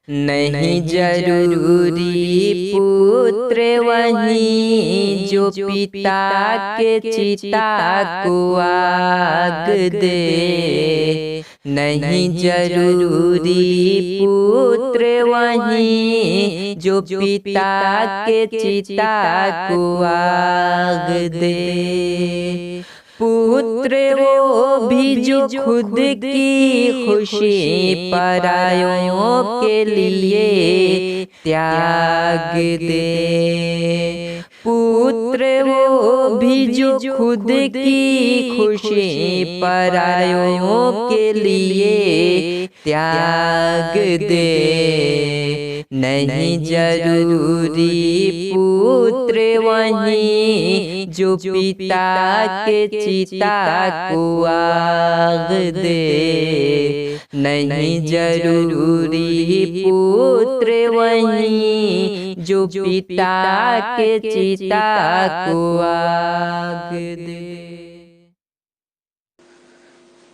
नहीं जरूरी पुत्र वही जो पिता के चिता को आग दे। नहीं जरूरी पुत्र वही जो पिता के चिता को आग दे। पुत्र वो भी जो खुद की खुशी परायों के लिए त्याग दे। पुत्र वो भी जो खुद की खुशी परायों के लिए त्याग दे। नहीं जरूरी पुत्र वही जो पिता के चिता को आग दे। नहीं जरूरी पुत्र वही जो पिता के चिता को आग दे।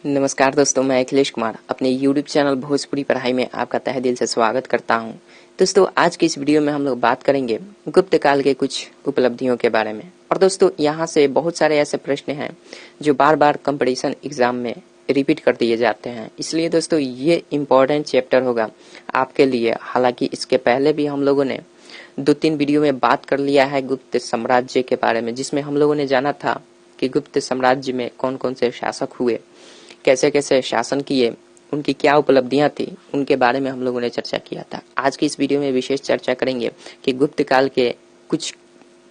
नमस्कार दोस्तों, मैं अखिलेश कुमार अपने YouTube चैनल भोजपुरी पढ़ाई में आपका तहे दिल से स्वागत करता हूं। दोस्तों, आज की इस वीडियो में हम लोग बात करेंगे गुप्त काल के कुछ उपलब्धियों के बारे में। और दोस्तों, यहां से बहुत सारे ऐसे प्रश्न हैं जो बार बार कंपटीशन एग्जाम में रिपीट कर दिए जाते हैं, इसलिए दोस्तों ये इम्पोर्टेंट चैप्टर होगा आपके लिए। हालांकि इसके पहले भी हम लोगों ने 2-3 वीडियो में बात कर लिया है गुप्त साम्राज्य के बारे में, जिसमें हम लोगों ने जाना था कि गुप्त साम्राज्य में कौन कौन से शासक हुए, कैसे कैसे शासन किए, उनकी क्या उपलब्धियां थी, उनके बारे में हम लोगों ने चर्चा किया था। आज की इस वीडियो में विशेष चर्चा करेंगे कि गुप्त काल के कुछ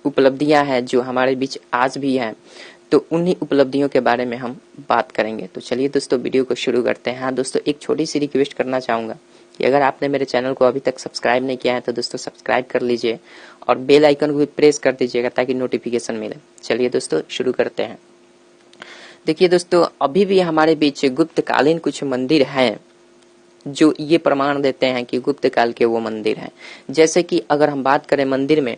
उपलब्धियां हैं जो हमारे बीच आज भी हैं, तो उन्हीं उपलब्धियों के बारे में हम बात करेंगे। तो चलिए दोस्तों, वीडियो को शुरू करते हैं। हाँ दोस्तों, एक छोटी सी रिक्वेस्ट करना चाहूंगा कि अगर आपने मेरे चैनल को अभी तक सब्सक्राइब नहीं किया है तो दोस्तों सब्सक्राइब कर लीजिए और बेल आइकन को भी प्रेस कर दीजिएगा ताकि नोटिफिकेशन मिले। चलिए दोस्तों, शुरू करते हैं। देखिए दोस्तों, अभी भी हमारे बीच गुप्त कालीन कुछ मंदिर हैं जो ये प्रमाण देते हैं कि गुप्त काल के वो मंदिर हैं। जैसे कि अगर हम बात करें मंदिर में,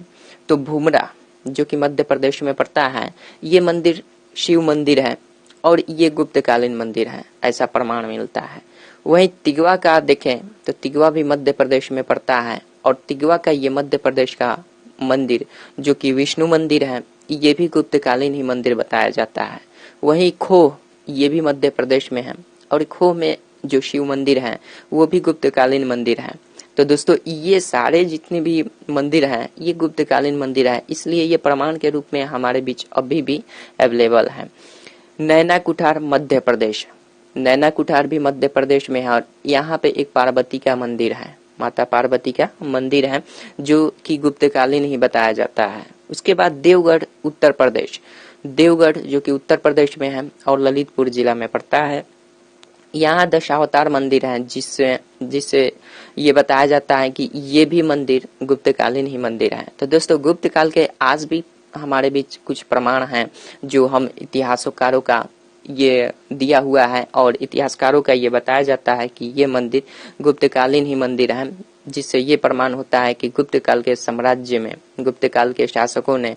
तो भूमरा जो कि मध्य प्रदेश में पड़ता है, ये मंदिर शिव मंदिर है और ये गुप्त कालीन मंदिर है, ऐसा प्रमाण मिलता है। वहीं तिगवा का देखें तो तिगवा भी मध्य प्रदेश में पड़ता है और तिगवा का ये मध्य प्रदेश का मंदिर जो कि विष्णु मंदिर है, ये भी गुप्त कालीन ही मंदिर बताया जाता है। वहीं खोह, ये भी मध्य प्रदेश में है और खोह में जो शिव मंदिर है वो भी गुप्त कालीन मंदिर है। तो दोस्तों, ये सारे जितने भी मंदिर हैं ये गुप्त कालीन मंदिर है, इसलिए ये प्रमाण के रूप में हमारे बीच अभी भी अवेलेबल है। नैना कुठार मध्य प्रदेश, नैना कुठार भी मध्य प्रदेश में है और यहाँ पे एक पार्वती का मंदिर है, माता पार्वती का मंदिर है जो कि गुप्त कालीन ही बताया जाता है। उसके बाद देवगढ़ उत्तर प्रदेश, देवगढ़ जो कि उत्तर प्रदेश में है और ललितपुर जिला में पड़ता है। यहाँ दशावतार मंदिर है जिससे ये बताया जाता है कि ये भी मंदिर गुप्तकालीन ही मंदिर है। तो दोस्तों, गुप्त काल के आज भी हमारे बीच कुछ प्रमाण हैं जो हम इतिहासकारों का ये दिया हुआ है और इतिहासकारों का ये बताया जाता है कि ये मंदिर गुप्तकालीन ही मंदिर है, जिससे ये प्रमाण होता है कि गुप्त काल के साम्राज्य में गुप्त काल के शासकों ने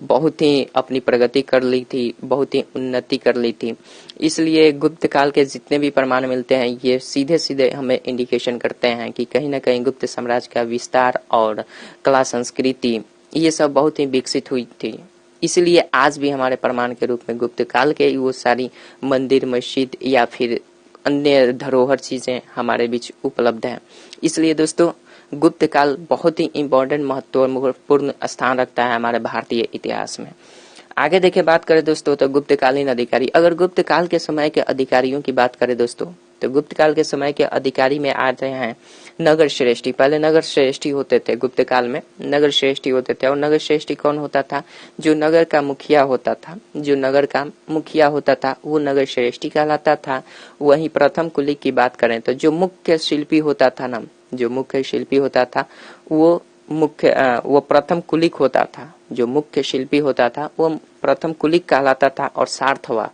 बहुत ही अपनी प्रगति कर ली थी, बहुत ही उन्नति कर ली थी। इसलिए गुप्त काल के जितने भी प्रमाण मिलते हैं ये सीधे सीधे हमें इंडिकेशन करते हैं कि कहीं ना कहीं गुप्त साम्राज्य का विस्तार और कला संस्कृति ये सब बहुत ही विकसित हुई थी। इसलिए आज भी हमारे प्रमाण के रूप में गुप्त काल के वो सारी मंदिर, मस्जिद या फिर अन्य धरोहर चीजें हमारे बीच उपलब्ध हैं। इसलिए दोस्तों, गुप्त काल बहुत ही इम्पोर्टेंट, महत्वपूर्ण स्थान रखता है हमारे भारतीय इतिहास में। आगे देखे बात करें दोस्तों, तो गुप्तकालीन अधिकारी। अगर गुप्त काल के समय के अधिकारियों की बात करें दोस्तों, तो गुप्त काल के समय के अधिकारी में आ रहे हैं नगर श्रेष्ठी। पहले नगर श्रेष्ठी होते थे, गुप्त काल में नगर श्रेष्ठी होते थे। और नगर श्रेष्ठी कौन होता था? जो नगर का मुखिया होता था, जो नगर का मुखिया होता था वो नगर श्रेष्ठी कहलाता था। वहीं प्रथम कुली की बात करें तो जो मुख्य शिल्पी होता था ना, जो मुख्य शिल्पी होता था वो प्रथम कुलिक होता था। जो मुख्य शिल्पी होता था वो प्रथम कुलिक कहलाता था। और सार्थवा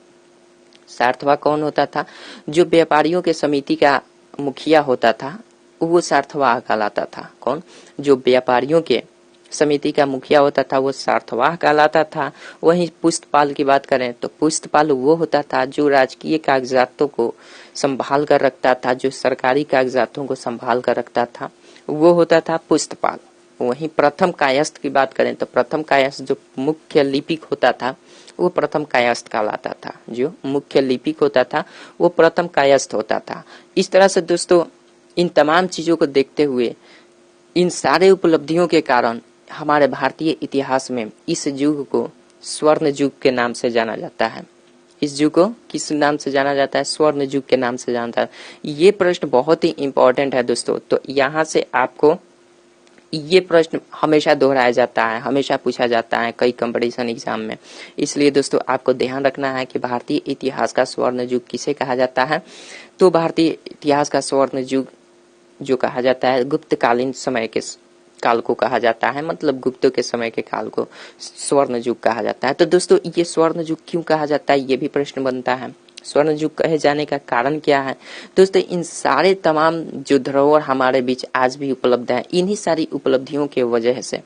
कौन होता था? जो व्यापारियों के समिति का मुखिया होता था वो सार्थवा कहलाता था। कौन? जो व्यापारियों के समिति का मुखिया होता था वो सार्थवाह कहलाता था। वहीं पुस्तपाल की बात करें तो पुस्तपाल वो होता था जो राजकीय कागजातों को संभाल कर रखता था, जो सरकारी कागजातों को संभाल कर रखता था वो होता था पुस्तपाल। वहीं प्रथम कायस्थ की बात करें तो प्रथम कायस्थ जो मुख्य लिपिक होता था वो प्रथम कायस्थ कहलाता था। जो मुख्य लिपिक होता था वो प्रथम कायस्थ होता था। इस तरह से दोस्तों इन तमाम चीजों को देखते हुए, इन सारे उपलब्धियों के कारण हमारे भारतीय इतिहास में इस युग को स्वर्ण युग के नाम से जाना जाता है। इस युग को किस नाम से जाना जाता है? स्वर्ण युग के नाम से जाना जाता है। ये प्रश्न बहुत ही इंपॉर्टेंट है दोस्तों। तो यहाँ से आपको ये प्रश्न हमेशा दोहराया जाता है, हमेशा पूछा जाता है कई कंपटीशन एग्जाम में। इसलिए दोस्तों आपको ध्यान रखना है कि भारतीय इतिहास का स्वर्ण युग किसे कहा जाता है। तो भारतीय इतिहास का स्वर्ण युग जो कहा जाता है गुप्तकालीन समय के काल को कहा जाता है, मतलब गुप्तों के समय के काल को स्वर्ण युग कहा जाता है। तो दोस्तों ये स्वर्ण युग क्यों कहा जाता है, ये भी प्रश्न बनता है। स्वर्ण युग कहे जाने का कारण क्या है? दोस्तों इन सारे तमाम जो धरोहर हमारे बीच आज भी उपलब्ध है, इन्हीं सारी उपलब्धियों के वजह से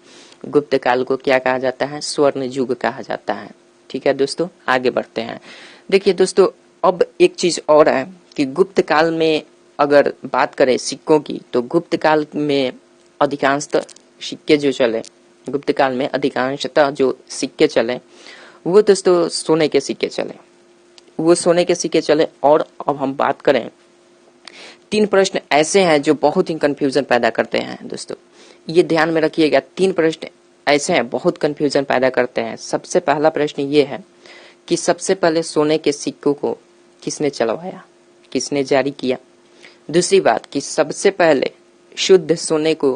गुप्त काल को क्या कहा जाता है? स्वर्ण युग कहा जाता है। ठीक है दोस्तों, आगे बढ़ते हैं। देखिए दोस्तों अब एक चीज और है कि गुप्त काल में अगर बात करें सिक्कों की, तो गुप्त काल में अधिकांशतः सिक्के जो चले, गुप्त काल में अधिकांशतः जो सिक्के चले वो दोस्तों सोने के सिक्के चले, वो सोने के सिक्के चले। और अब हम बात करें, 3 प्रश्न ऐसे हैं जो बहुत ही कंफ्यूजन पैदा करते हैं दोस्तों, ये ध्यान में रखिएगा। 3 प्रश्न ऐसे हैं बहुत कंफ्यूजन पैदा करते हैं। सबसे पहला प्रश्न ये है कि सबसे पहले सोने के सिक्कों को किसने चलवाया, किसने जारी किया। दूसरी बात कि सबसे पहले शुद्ध सोने को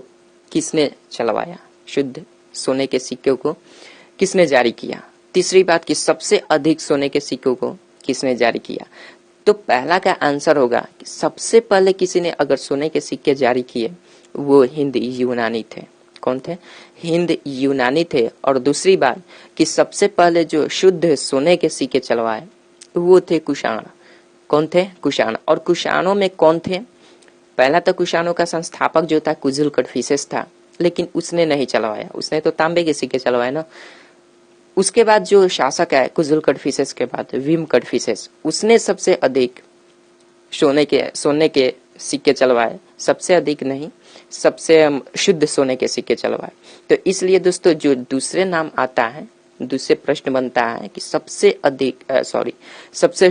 किसने चलवाया, शुद्ध सोने के सिक्कों को किसने जारी किया। तीसरी बात कि सबसे अधिक सोने के सिक्कों को किसने जारी किया। तो पहला का आंसर होगा कि सबसे पहले किसी ने अगर सोने के सिक्के जारी किए वो हिंद यूनानी थे। कौन थे? हिंद यूनानी थे। और दूसरी बात कि सबसे पहले जो शुद्ध सोने के सिक्के चलवाए वो थे कुषाण। कौन थे? कुषाण। और कुषाणों में कौन थे? पहला तो कुषाणों का संस्थापक जो था कुजुल कडफिसेस था, लेकिन उसने नहीं चलवाया, उसने तो तांबे के सिक्के चलवाए ना। उसके बाद जो शासक है कुजुल कडफिसेस के बाद विम कडफिसेस, उसने सबसे अधिक सोने के सिक्के चलवाए, सबसे अधिक नहीं, सबसे शुद्ध सोने के सिक्के चलवाए। तो इसलिए दोस्तों जो दूसरे नाम आता है, दूसरे प्रश्न बनता है कि सबसे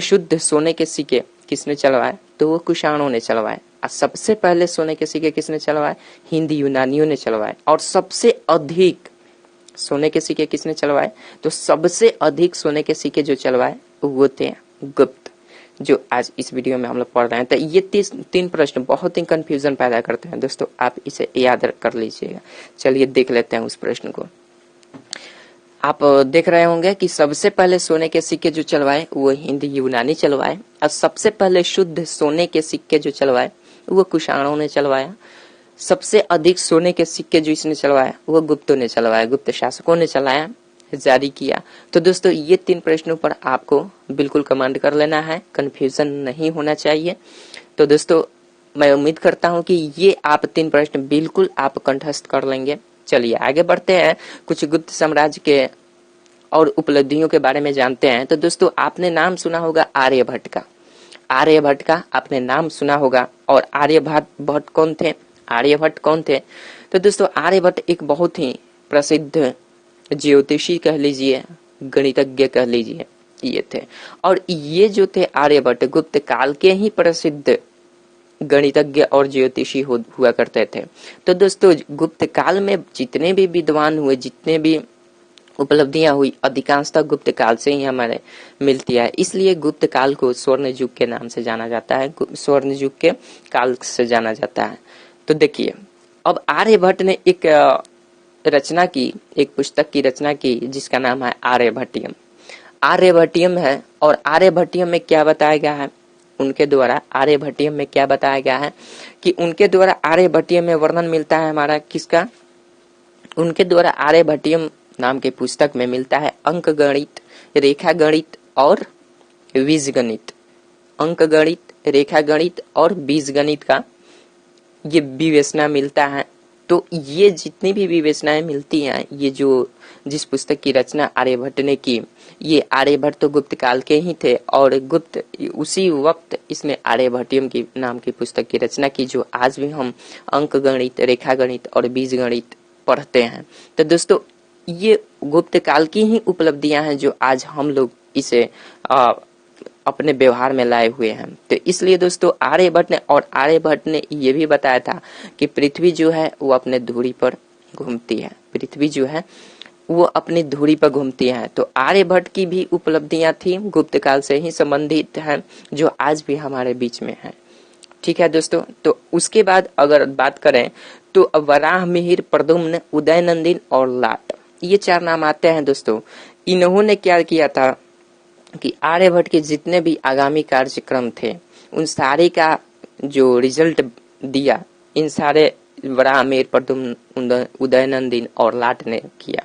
शुद्ध सोने के सिक्के किसने चलवाए, तो वो कुषाणों ने चलवाए। और सबसे पहले सोने के सिक्के किसने चलवाए? हिंद यूनानियों ने चलवाए। और सबसे अधिक सोने के सिक्के किसने चलवाए? तो सबसे अधिक सोने के सिक्के जो चलवाए वो थे गुप्त, जो आज इस वीडियो में हम लोग पढ़ रहे हैं। तो ये 3 प्रश्न बहुत ही कंफ्यूजन पैदा करते हैं दोस्तों, आप इसे याद कर लीजिएगा। चलिए देख लेते हैं उस प्रश्न को। आप देख रहे होंगे कि सबसे पहले सोने के सिक्के जो चलवाए वो हिंद यूनानी चलवाए, और सबसे पहले शुद्ध सोने के सिक्के जो चलवाए वो कुषाणों ने चलवाया। सबसे अधिक सोने के सिक्के जो इसने चलवाया वो गुप्तों ने चलवाया, गुप्त शासकों ने चलाया, जारी किया। तो दोस्तों ये 3 प्रश्नों पर आपको बिल्कुल कमांड कर लेना है, कंफ्यूजन नहीं होना चाहिए। तो दोस्तों मैं उम्मीद करता हूं कि ये आप 3 प्रश्न बिल्कुल आप कंठस्थ कर लेंगे। चलिए आगे बढ़ते हैं, कुछ गुप्त साम्राज्य के और उपलब्धियों के बारे में जानते हैं। तो दोस्तों आपने नाम सुना होगा आर्यभट्ट का, आर्यभट्ट का आपने नाम सुना होगा। और आर्यभट्ट कौन थे? आर्यभट्ट कौन थे? तो दोस्तों आर्यभट्ट एक बहुत ही प्रसिद्ध ज्योतिषी कह लीजिए, गणितज्ञ कह लीजिए, ये थे। और ये जो थे आर्यभट्ट गुप्त काल के ही प्रसिद्ध गणितज्ञ और ज्योतिषी हुआ करते थे। तो दोस्तों गुप्त काल में जितने भी विद्वान हुए, जितने भी उपलब्धियां हुई, अधिकांशतः गुप्त काल से ही हमारे मिलती है। इसलिए गुप्त काल को स्वर्ण युग के नाम से जाना जाता है, स्वर्ण युग के काल से जाना जाता है। तो देखिए अब आर्यभट्ट ने एक रचना की, एक पुस्तक की रचना की जिसका नाम है आर्यभट्टियम। आर्यभट्टियम है, और आर्यभट्टियम में क्या बताया गया है उनके द्वारा, आर्यभट्टियम में क्या बताया गया है कि उनके द्वारा आर्यभट्टियम में वर्णन मिलता है हमारा किसका? उनके द्वारा आर्यभट्टियम नाम के पुस्तक में मिलता है अंक गणित, रेखा गणित और बीज गणित। अंक गणित, रेखा गणित और बीज गणित का ये विवेचना मिलता है तो ये जितनी भी विवेचनाएं मिलती हैं, ये जो जिस पुस्तक की रचना आर्यभट्ट ने की, ये आर्यभट्ट तो गुप्त काल के ही थे और गुप्त उसी वक्त इसमें आर्यभट्टियम की नाम की पुस्तक की रचना की, जो आज भी हम अंक गणित, रेखा गणित और बीज गणित पढ़ते हैं। तो दोस्तों ये गुप्त काल की ही उपलब्धियां हैं जो आज हम लोग इसे अपने व्यवहार में लाए हुए हैं। तो इसलिए दोस्तों आर्यभट्ट ने ये भी बताया था कि पृथ्वी जो है वो अपने धुरी पर घूमती है, पृथ्वी जो है वो अपनी धुरी पर घूमती है। तो आर्यभट्ट की भी उपलब्धियां थी, गुप्त काल से ही संबंधित हैं, जो आज भी हमारे बीच में है। ठीक है दोस्तों, तो उसके बाद अगर बात करें तो वराह, मिहिर, प्रद्युम्न, उदयनंदिन और लाट, ये 4 नाम आते हैं दोस्तों। इन्होंने क्या किया था कि आर्यभट्ट के जितने भी आगामी कार्यक्रम थे उन सारे का जो रिजल्ट दिया, इन सारे वराह, मिहिर, प्रद्युम्न, उदयनंदिन और लाट ने किया।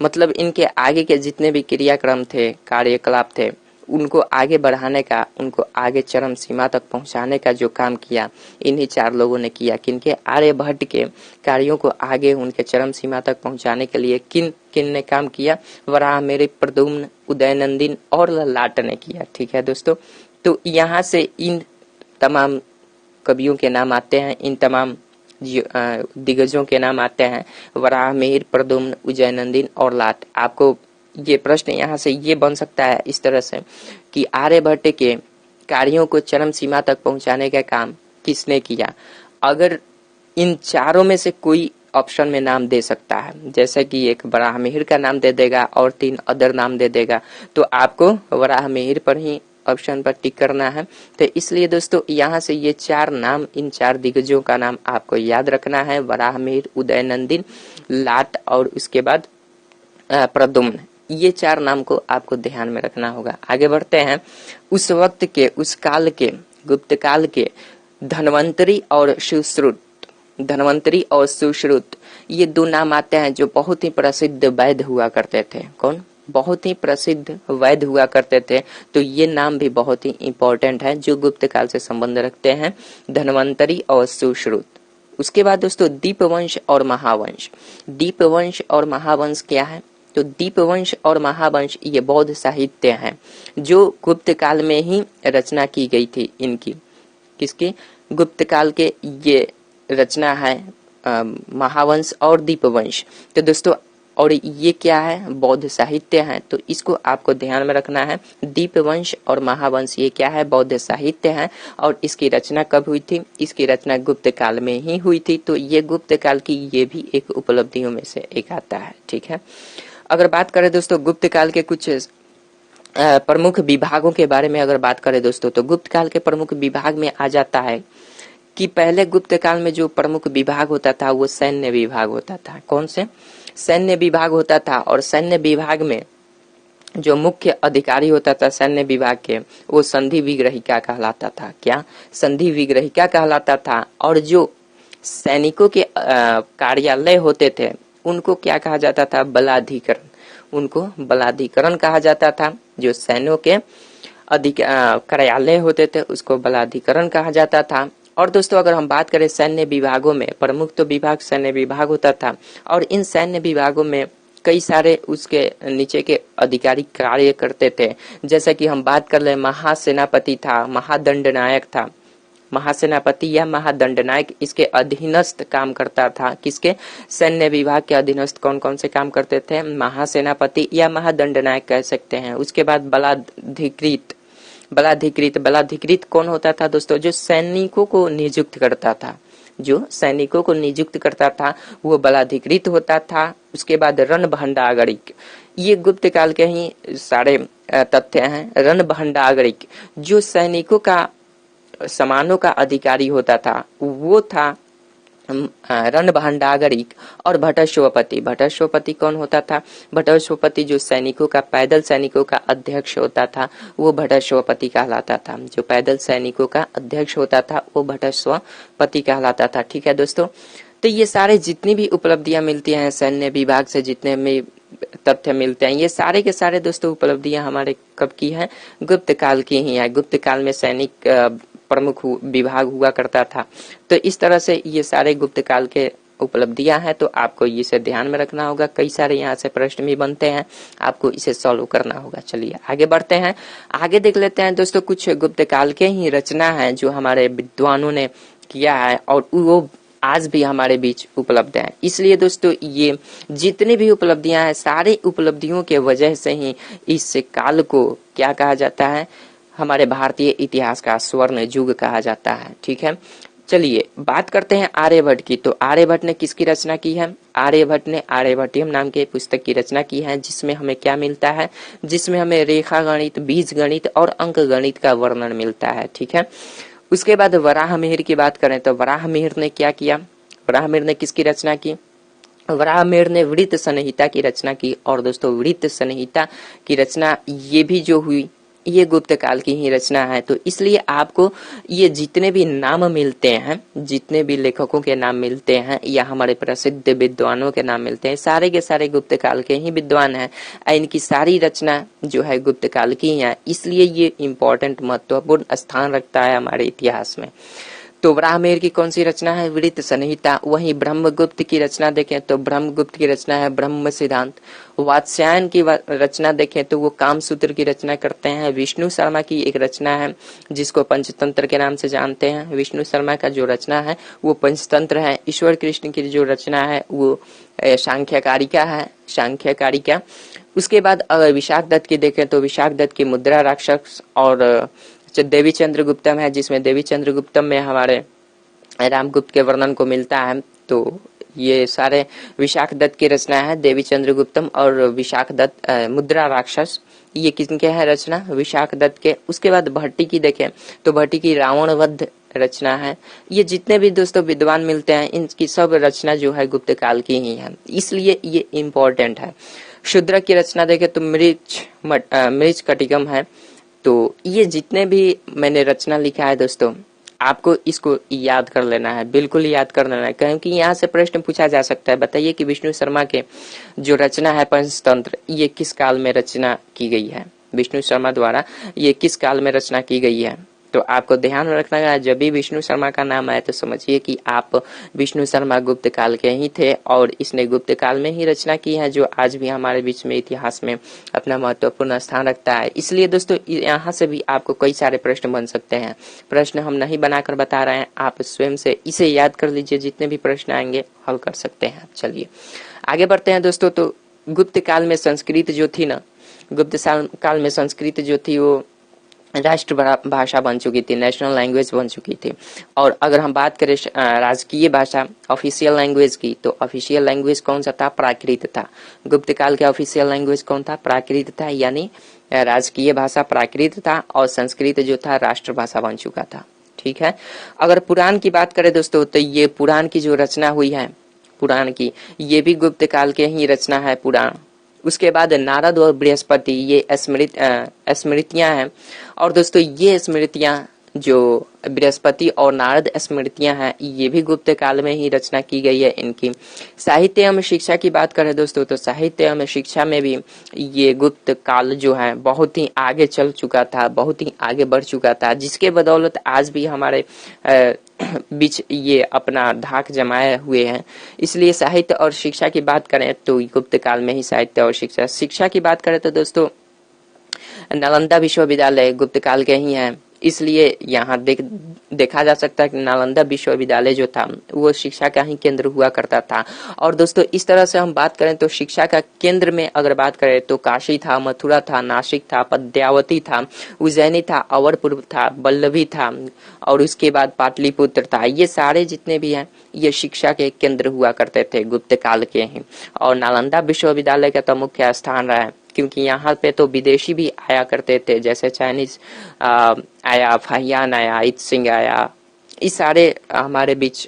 मतलब इनके आगे के जितने भी क्रियाक्रम थे, कार्यकलाप थे, उनको आगे बढ़ाने का, उनको आगे चरम सीमा तक पहुंचाने का जो काम किया, इन्हीं 4 लोगों ने किया। किनके? आर्यभट्ट के कार्यों को आगे उनके चरम सीमा तक पहुंचाने के लिए किन ने काम किया? वराह, मिहिर, प्रद्युम्न, उदयनंदिन और लाट ने किया। ठीक है दोस्तों, तो यहाँ से इन तमाम कवियों के नाम आते हैं, इन तमाम दिग्गजों के नाम आते हैं, वराह, मिहिर, प्रद्युम्न, उदयनंदिन और लाट। आपको ये प्रश्न यहाँ से ये बन सकता है इस तरह से कि आर्यभट्ट के कार्यों को चरम सीमा तक पहुंचाने का काम किसने किया? अगर इन 4 में से कोई ऑप्शन में नाम दे सकता है, जैसे कि एक वराह, मिहिर का नाम दे देगा और 3 अदर नाम दे देगा, तो आपको वराह, मिहिर पर ही ऑप्शन पर टिक करना है। तो इसलिए दोस्तों यहाँ से ये 4 नाम, इन 4 दिग्गजों का नाम आपको याद रखना है, वराह, मिहिर, उदयनंदिन, लाट और उसके बाद प्रद्युम्न। ये 4 नाम को आपको ध्यान में रखना होगा। आगे बढ़ते हैं। उस वक्त के, उस काल के, गुप्त काल के धन्वंतरी और सुश्रुत, धन्वंतरी और सुश्रुत, ये 2 नाम आते हैं जो बहुत ही प्रसिद्ध वैद्य हुआ करते थे। कौन? बहुत ही प्रसिद्ध वैद्य हुआ करते थे। तो ये नाम भी बहुत ही इंपॉर्टेंट है जो गुप्त काल से संबंध रखते हैं, धन्वंतरी और सुश्रुत। उसके बाद दोस्तों दीपवंश और महावंश। दीपवंश और महावंश क्या है? तो दीपवंश और महावंश ये बौद्ध साहित्य हैं जो गुप्त काल में ही रचना की गई थी इनकी। किसकी? गुप्त काल के ये रचना है महावंश और दीपवंश। तो दोस्तों और ये क्या है? बौद्ध साहित्य है। तो इसको आपको ध्यान में रखना है। दीपवंश और महावंश ये क्या है? बौद्ध साहित्य है। और इसकी रचना कब हुई थी? इसकी रचना गुप्त काल में ही हुई थी। तो ये गुप्त काल की ये भी एक उपलब्धियों में से एक आता है। ठीक है, अगर बात करें दोस्तों गुप्त काल के कुछ प्रमुख विभागों के बारे में अगर बात करें दोस्तों, तो गुप्त काल के प्रमुख विभाग में आ जाता है कि पहले गुप्त काल में जो प्रमुख विभाग होता था वो सैन्य विभाग होता था। कौन से? सैन्य विभाग होता था। और सैन्य विभाग में जो मुख्य अधिकारी होता था सैन्य विभाग के, वो संधि विग्रहिका कहलाता था। क्या? संधि विग्रहिका कहलाता था। और जो सैनिकों के कार्यालय होते थे उनको क्या कहा जाता था? बलाधिकरण। उनको बलाधिकरण कहा जाता था। जो सैन्यों के कार्यालय होते थे उसको बलाधिकरण कहा जाता था। और दोस्तों अगर हम बात करें सैन्य विभागों में, प्रमुख तो विभाग सैन्य विभाग होता था और इन सैन्य विभागों में कई सारे उसके नीचे के अधिकारी कार्य करते थे। जैसे कि हम बात कर ले, महासेनापति था, महादंडनायक था। महासेनापति या महादंडनायक इसके अधीनस्थ काम करता था। किसके? सैन्य विभाग के अधीनस्थ कौन कौन से काम करते थे? महासेनापति या महादंडनायक कह सकते हैं। उसके बाद बलाधिकृत। बलाधिकृत, बलाधिकृत कौन होता था दोस्तों? जो सैनिकों को नियुक्त करता था। जो सैनिकों को नियुक्त करता था वो बलाधिकृत होता था। उसके बाद रणभंडागरिक, ये गुप्त काल के ही सारे तथ्य हैं। रणभंडागरिक जो सैनिकों का सामानों का अधिकारी होता था वो था रणभंडागरिक। और भट्टस्वपति, भट्टस्वपति कौन होता था? भट्टस्वपति जो सैनिकों का, पैदल सैनिकों का अध्यक्ष होता था वो भट्टस्वपति कहलाता था। जो पैदल सैनिकों का अध्यक्ष होता था वो भट्टस्वपति कहलाता था। ठीक है दोस्तों, तो ये सारे जितनी भी उपलब्धियां मिलती हैं सैन्य विभाग से, जितने भी तथ्य मिलते हैं, ये सारे के सारे दोस्तों उपलब्धियां हमारे कब की हैं? गुप्त काल की ही है। गुप्त काल में सैनिक प्रमुख विभाग हुआ करता था। तो इस तरह से ये सारे गुप्त काल के उपलब्धियां हैं, तो आपको इसे ध्यान में रखना होगा। कई सारे यहाँ से प्रश्न भी बनते हैं, आपको इसे सॉल्व करना होगा। चलिए आगे बढ़ते हैं, आगे देख लेते हैं दोस्तों कुछ गुप्त काल के ही रचना है जो हमारे विद्वानों ने किया है और वो आज भी हमारे बीच उपलब्ध है। इसलिए दोस्तों ये जितनी भी उपलब्धियां हैं, सारी उपलब्धियों के वजह से ही इस काल को क्या कहा जाता है, हमारे भारतीय इतिहास का स्वर्ण युग कहा जाता है। ठीक है, चलिए बात करते हैं आर्यभट्ट की। तो आर्यभट्ट ने किसकी रचना की है? आर्यभट्ट ने आर्यभट्टियम नाम के पुस्तक की रचना की है, जिसमें हमें क्या मिलता है, जिसमें हमें रेखा गणित, बीज गणित और अंक गणित का वर्णन मिलता है। ठीक है, उसके बाद वराहमिहिर की बात करें तो वराहमिहिर ने क्या किया? वराहमिहिर ने किसकी रचना की? वराहमिहिर ने वृत्त संहिता की रचना की। और दोस्तों वृत्त संहिता की रचना ये भी जो हुई, ये गुप्त काल की ही रचना है। तो इसलिए आपको ये जितने भी नाम मिलते हैं, जितने भी लेखकों के नाम मिलते हैं या हमारे प्रसिद्ध विद्वानों के नाम मिलते हैं, सारे के सारे गुप्त काल के ही विद्वान हैं। इनकी सारी रचना जो है गुप्त काल की है, इसलिए ये इम्पोर्टेंट महत्वपूर्ण स्थान रखता है हमारे इतिहास में। तो वराहमिहिर की कौन सी रचना है? वृत्त संहिता। वहीं ब्रह्मगुप्त की रचना देखें तो ब्रह्मगुप्त की रचना है ब्रह्म सिद्धांत। वात्स्यायन की रचना देखें तो वो कामसूत्र की रचना करते हैं। विष्णु शर्मा की एक रचना है जिसको पंचतंत्र के नाम से जानते हैं। विष्णु शर्मा का जो रचना है वो पंचतंत्र है। ईश्वर कृष्ण की जो रचना है वो सांख्यकारिका है, सांख्यकारिका। उसके बाद अगर विशाख दत्त की देखें तो विशाख दत्त की मुद्रा राक्षस और देवी चंद्रगुप्तम है, जिसमें देवी चंद्रगुप्तम में हमारे रामगुप्त के वर्णन को मिलता है। तो ये सारे विशाख दत्त की रचना है, देवी चंद्रगुप्तम और विशाख दत्त मुद्रा राक्षस, ये किनके है रचना? विशाख दत्त के। उसके बाद भट्टी की देखें तो भट्टी की रावण वध रचना है। ये जितने भी दोस्तों विद्वान मिलते हैं, इनकी सब रचना जो है गुप्त काल की ही है, इसलिए ये इम्पोर्टेंट है। शूद्रक की रचना देखें तो मृच कटिकम है। तो ये जितने भी मैंने रचना लिखा है दोस्तों, आपको इसको याद कर लेना है, बिल्कुल याद कर लेना है, क्योंकि यहाँ से प्रश्न पूछा जा सकता है। बताइए कि विष्णु शर्मा के जो रचना है पंचतंत्र, ये किस काल में रचना की गई है? विष्णु शर्मा द्वारा ये किस काल में रचना की गई है? तो आपको ध्यान रखना है, जब भी विष्णु शर्मा का नाम आए तो समझिए कि आप विष्णु शर्मा गुप्त काल के ही थे और इसने गुप्त काल में ही रचना की है, जो आज भी हमारे बीच में इतिहास में अपना महत्वपूर्ण स्थान रखता है। इसलिए दोस्तों यहाँ से भी आपको कई सारे प्रश्न बन सकते हैं। प्रश्न हम नहीं बनाकर बता रहे हैं, आप स्वयं से इसे याद कर लीजिए, जितने भी प्रश्न आएंगे हल कर सकते हैं। चलिए आगे बढ़ते हैं दोस्तों। तो गुप्त काल में संस्कृत जो थी ना, गुप्त काल में संस्कृत जो थी वो राष्ट्र भाषा बन चुकी थी, नेशनल लैंग्वेज बन चुकी थी। और अगर हम बात करें राजकीय भाषा, ऑफिशियल लैंग्वेज की, तो ऑफिशियल लैंग्वेज कौन सा था? प्राकृत था। गुप्त काल का ऑफिशियल लैंग्वेज कौन था? प्राकृत था, यानी राजकीय भाषा प्राकृत था और संस्कृत जो था राष्ट्रभाषा बन चुका था। ठीक है, अगर पुराण की बात करें दोस्तों, तो ये पुराण की जो रचना हुई है, पुराण की, ये भी गुप्त काल के ही रचना है पुराण। उसके बाद नारद और बृहस्पति, ये स्मृतियां हैं। और दोस्तों ये स्मृतियां जो बृहस्पति और नारद स्मृतियां हैं, ये भी गुप्त काल में ही रचना की गई है इनकी। साहित्य एवं शिक्षा की बात करें दोस्तों, तो साहित्य एवं शिक्षा में भी ये गुप्त काल जो है बहुत ही आगे चल चुका था, बहुत ही आगे बढ़ चुका था, जिसके बदौलत आज भी हमारे बीच ये अपना धाक जमाए हुए हैं। इसलिए साहित्य और शिक्षा की बात करें तो गुप्त काल में ही साहित्य और शिक्षा की बात करें तो दोस्तों नालंदा विश्वविद्यालय गुप्त काल के ही हैं। इसलिए यहाँ देखा जा सकता है कि नालंदा विश्वविद्यालय जो था वो शिक्षा का ही केंद्र हुआ करता था। और दोस्तों इस तरह से हम बात करें तो शिक्षा का केंद्र में अगर बात करें तो काशी था, मथुरा था, नासिक था, पद्मावती था, उज्जैनी था, अवरपुर था, वल्लभी था और उसके बाद पाटलिपुत्र था। ये सारे जितने भी हैं ये शिक्षा के केंद्र हुआ करते थे गुप्त काल के ही। और नालंदा विश्वविद्यालय का तो मुख्य स्थान रहा है, क्योंकि यहाँ पे तो विदेशी भी आया करते थे, जैसे चाइनीज आया, फाहियान आया, इत सिंह आया। इस सारे हमारे बीच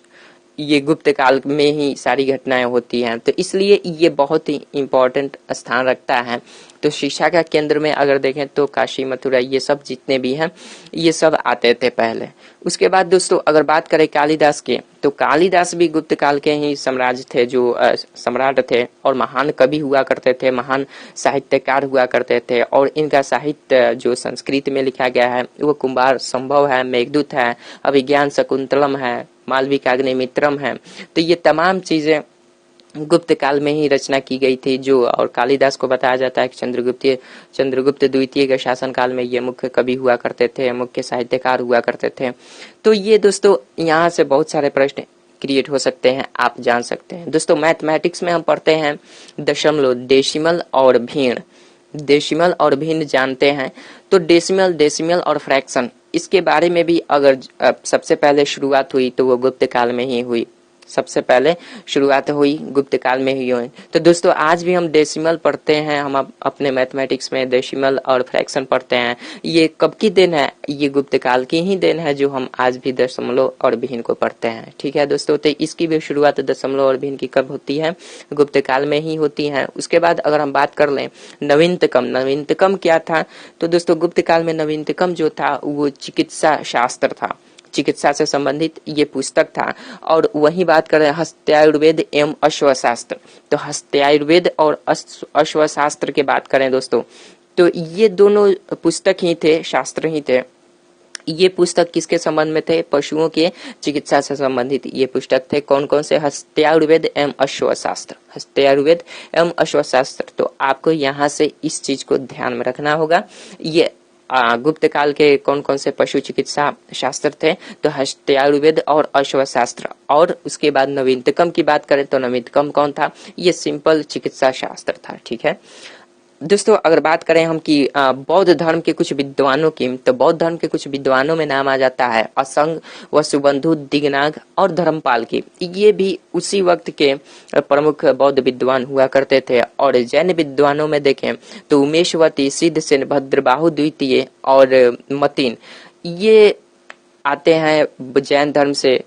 ये गुप्त काल में ही सारी घटनाएं होती हैं, तो इसलिए ये बहुत ही इम्पोर्टेंट स्थान रखता है। तो शिक्षा का केंद्र में अगर देखें तो काशी मथुरा ये सब जितने भी हैं ये सब आते थे पहले। उसके बाद दोस्तों अगर बात करें कालिदास की, तो कालिदास भी गुप्त काल के ही सम्राट थे, जो सम्राट थे और महान कवि हुआ करते थे, महान साहित्यकार हुआ करते थे। और इनका साहित्य जो संस्कृत में लिखा गया है वो कुंभार संभव है, मेघदूत है, अभिज्ञान शकुंतलम है, मालविकाग्निमित्रम है। तो ये तमाम चीजें गुप्त काल में ही रचना की गई थी जो, और कालिदास को बताया जाता है कि चंद्रगुप्त द्वितीय के शासन काल में ये मुख्य कवि हुआ करते थे, मुख्य साहित्यकार हुआ करते थे। तो ये दोस्तों यहाँ से बहुत सारे प्रश्न क्रिएट हो सकते हैं, आप जान सकते हैं। दोस्तों मैथमेटिक्स में हम पढ़ते हैं दशमलव, डेसिमल और भिन्न। डेसिमल और भिन्न जानते हैं, तो डेसिमल और फ्रैक्शन इसके बारे में भी अगर सबसे पहले शुरुआत हुई तो वो गुप्त काल में ही हुई, सबसे पहले शुरुआत हुई गुप्त काल में ही हुई। तो दोस्तों आज भी हम डेसिमल पढ़ते हैं, हम अपने मैथमेटिक्स में डेसिमल और फ्रैक्शन पढ़ते हैं। ये कब की देन है? ये गुप्त काल की ही देन है जो हम आज भी दशमलव और भिन्न को पढ़ते हैं। ठीक है दोस्तों, तो इसकी भी शुरुआत दशमलव और भिन्न की कब होती है? गुप्त काल में ही होती है। उसके बाद अगर हम बात कर लें नवीनतम क्या था, तो दोस्तों गुप्त काल में नवीनतम जो था वो चिकित्सा शास्त्र था, चिकित्सा से संबंधित ये पुस्तक था। और वही बात करें हस्त्यायुर्वेद एवं अश्वशास्त्र, तो हस्त्यायुर्वेद और अश्वशास्त्र की बात करें दोस्तों, तो ये दोनों पुस्तक ही थे, शास्त्र ही थे। ये पुस्तक किसके संबंध में थे? पशुओं के चिकित्सा से संबंधित ये पुस्तक थे। कौन कौन से? हस्त्यायुर्वेद एवं अश्वशास्त्र, हस्त्यायुर्वेद एवं अश्वशास्त्र। तो आपको यहाँ से इस चीज को ध्यान में रखना होगा। ये गुप्त काल के कौन कौन से पशु चिकित्सा शास्त्र थे? तो हस्त्यायुर्वेद और अश्वशास्त्र। और उसके बाद नवीनतम की बात करें तो नवीनतम कौन था? ये सिंपल चिकित्सा शास्त्र था। ठीक है दोस्तों, अगर बात करें हम कि बौद्ध धर्म के कुछ विद्वानों की, तो बौद्ध धर्म के कुछ विद्वानों में नाम आ जाता है असंग, वसुबंधु, दिगनाग और धर्मपाल की। ये भी उसी वक्त के प्रमुख बौद्ध विद्वान हुआ करते थे। और जैन विद्वानों में देखें तो उमेशवती, सिद्धसेन, भद्रबाहु द्वितीय और मतीन, ये आते हैं जैन धर्म से।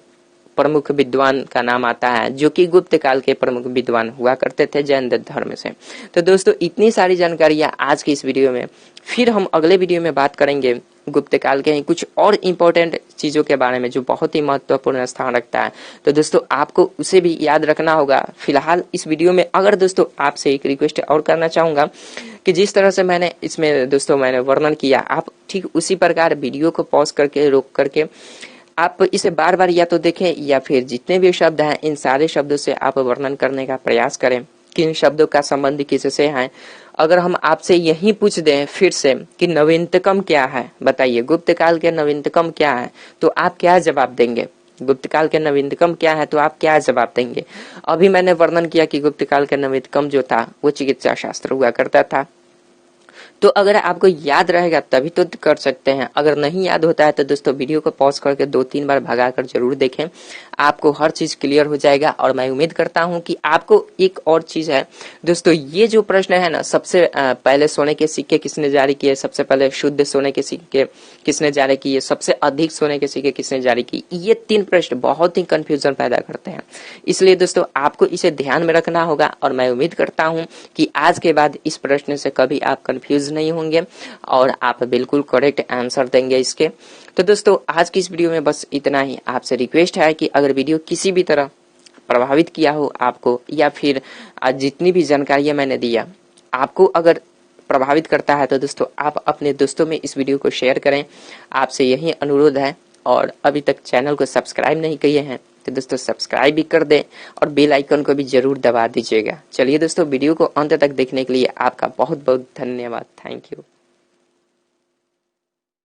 प्रमुख विद्वान का नाम आता है जो कि गुप्त काल के प्रमुख विद्वान हुआ करते थे जैन धर्म से। तो दोस्तों इतनी सारी जानकारियां आज की इस वीडियो में। फिर हम अगले वीडियो में बात करेंगे गुप्त काल के कुछ और इम्पोर्टेंट चीजों के बारे में जो बहुत ही महत्वपूर्ण स्थान रखता है। तो दोस्तों आपको उसे भी याद रखना होगा। फिलहाल इस वीडियो में अगर दोस्तों आपसे एक रिक्वेस्ट और करना चाहूंगा कि जिस तरह से मैंने इसमें दोस्तों मैंने वर्णन किया, आप ठीक उसी प्रकार वीडियो को पॉज करके रोक करके आप इसे बार बार या तो देखें या फिर जितने भी शब्द हैं इन सारे शब्दों से आप वर्णन करने का प्रयास करें कि इन शब्दों का संबंध किससे है। अगर हम आपसे यही पूछ दें फिर से कि नवीनतम क्या है, बताइए गुप्त काल के नवीनतम क्या है, तो आप क्या जवाब देंगे? गुप्त काल के नवीनतम क्या है तो आप क्या जवाब देंगे? अभी मैंने वर्णन किया कि गुप्त काल के नवीनतम जो था वो चिकित्सा शास्त्र हुआ करता था। तो अगर आपको याद रहेगा तभी तो कर सकते हैं, अगर नहीं याद होता है तो दोस्तों वीडियो को पॉज करके 2-3 बार भगा कर जरूर देखें, आपको हर चीज क्लियर हो जाएगा। और मैं उम्मीद करता हूं कि आपको एक और चीज है दोस्तों, ये जो प्रश्न है ना, सबसे पहले सोने के सिक्के किसने जारी किए, सबसे पहले शुद्ध सोने के सिक्के किसने जारी किए, सबसे अधिक सोने के सिक्के किसने जारी किए, ये 3 प्रश्न बहुत ही कंफ्यूजन पैदा करते हैं। इसलिए दोस्तों आपको इसे ध्यान में रखना होगा। और मैं उम्मीद करता हूं कि आज के बाद इस प्रश्न से कभी आप कंफ्यूज नहीं होंगे और आप बिल्कुल करेक्ट आंसर देंगे इसके। तो दोस्तों आज की इस वीडियो में बस इतना ही। आपसे रिक्वेस्ट है कि अगर वीडियो किसी भी तरह प्रभावित किया हो आपको, या फिर आज जितनी भी जानकारियां मैंने दिया आपको अगर प्रभावित करता है, तो दोस्तों आप अपने दोस्तों में इस वीडियो को शेयर करें। आपसे यही अनुरोध है। और अभी तक चैनल को सब्सक्राइब नहीं किए हैं तो दोस्तों सब्सक्राइब भी कर दें और बेल आइकन को भी जरूर दबा दीजिएगा। चलिए दोस्तों वीडियो को अंत तक देखने के लिए आपका बहुत बहुत धन्यवाद। Thank you.